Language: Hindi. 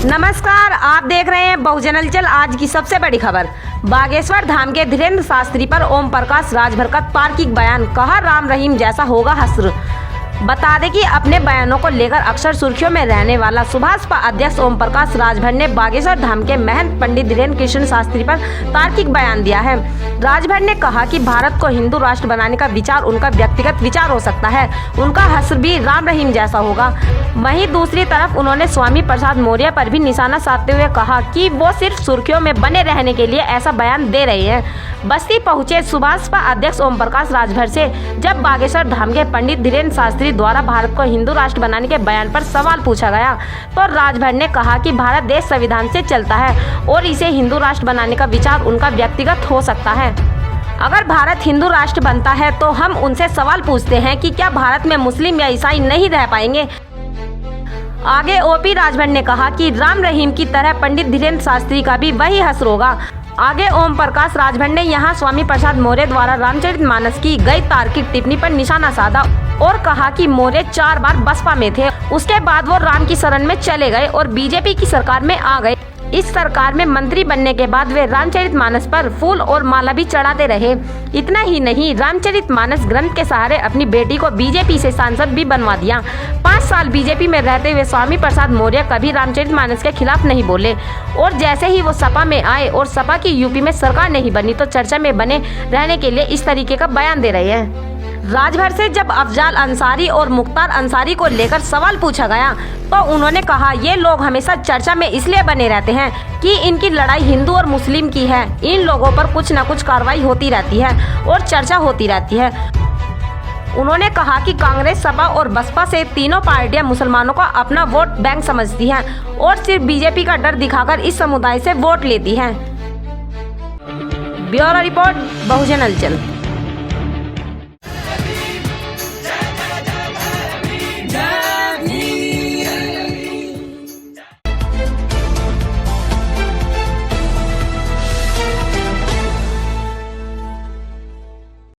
नमस्कार, आप देख रहे हैं बहुजन हलचल। आज की सबसे बड़ी खबर, बागेश्वर धाम के धीरेन्द्र शास्त्री पर ओम प्रकाश राजभर का तार्किक बयान, कहा राम रहीम जैसा होगा हश्र। बता दें कि अपने बयानों को लेकर अक्सर सुर्खियों में रहने वाला सुभाषपा अध्यक्ष ओम प्रकाश राजभर ने बागेश्वर धाम के महंत पंडित धीरेन्द्र कृष्ण शास्त्री पर तार्किक बयान दिया है। राजभर ने कहा कि भारत को हिंदू राष्ट्र बनाने का विचार उनका व्यक्तिगत विचार हो सकता है, उनका हश्र भी राम रहीम जैसा होगा। वहीं दूसरी तरफ उन्होंने स्वामी प्रसाद मौर्य पर भी निशाना साधते हुए कहा कि वो सिर्फ सुर्खियों में बने रहने के लिए ऐसा बयान दे रहे हैं। बस्ती पहुंचे सुभाषपा अध्यक्ष ओम प्रकाश राजभर से जब बागेश्वर धाम के पंडित धीरेन्द्र शास्त्री द्वारा भारत को हिंदू राष्ट्र बनाने के बयान पर सवाल पूछा गया, तो राजभर ने कहा कि भारत देश संविधान से चलता है और इसे हिंदू राष्ट्र बनाने का विचार उनका व्यक्तिगत हो सकता है। अगर भारत हिंदू राष्ट्र बनता है तो हम उनसे सवाल पूछते हैं कि क्या भारत में मुस्लिम या ईसाई नहीं रह पाएंगे। आगे ओपी राजभर ने कहा कि राम रहीम की तरह पंडित धीरेन्द्र शास्त्री का भी वही हश्र होगा। आगे ओम प्रकाश राजभर ने यहां स्वामी प्रसाद मौर्य द्वारा रामचरितमानस की गई तार्किक टिप्पणी पर निशाना साधा और कहा कि मौर्य 4 बार बसपा में थे, उसके बाद वो राम की शरण में चले गए और बीजेपी की सरकार में आ गए। इस सरकार में मंत्री बनने के बाद वे रामचरितमानस पर फूल और माला भी चढ़ाते रहे। इतना ही नहीं, रामचरितमानस ग्रंथ के सहारे अपनी बेटी को बीजेपी से सांसद भी बनवा दिया। 5 साल बीजेपी में रहते हुए स्वामी प्रसाद मौर्य कभी रामचरितमानस के खिलाफ नहीं बोले और जैसे ही वो सपा में आए और सपा की यूपी में सरकार नहीं बनी तो चर्चा में बने रहने के लिए इस तरीके का बयान दे रहे हैं। राजभर से जब अफजाल अंसारी और मुख्तार अंसारी को लेकर सवाल पूछा गया तो उन्होंने कहा, ये लोग हमेशा चर्चा में इसलिए बने रहते हैं कि इनकी लड़ाई हिंदू और मुस्लिम की है। इन लोगों पर कुछ न कुछ कार्रवाई होती रहती है और चर्चा होती रहती है। उन्होंने कहा कि कांग्रेस, सपा और बसपा से तीनों पार्टियां मुसलमानों का अपना वोट बैंक समझती हैं और सिर्फ बीजेपी का डर दिखाकर इस समुदाय से वोट लेती हैं। ब्यूरो रिपोर्ट, बहुजन हलचल।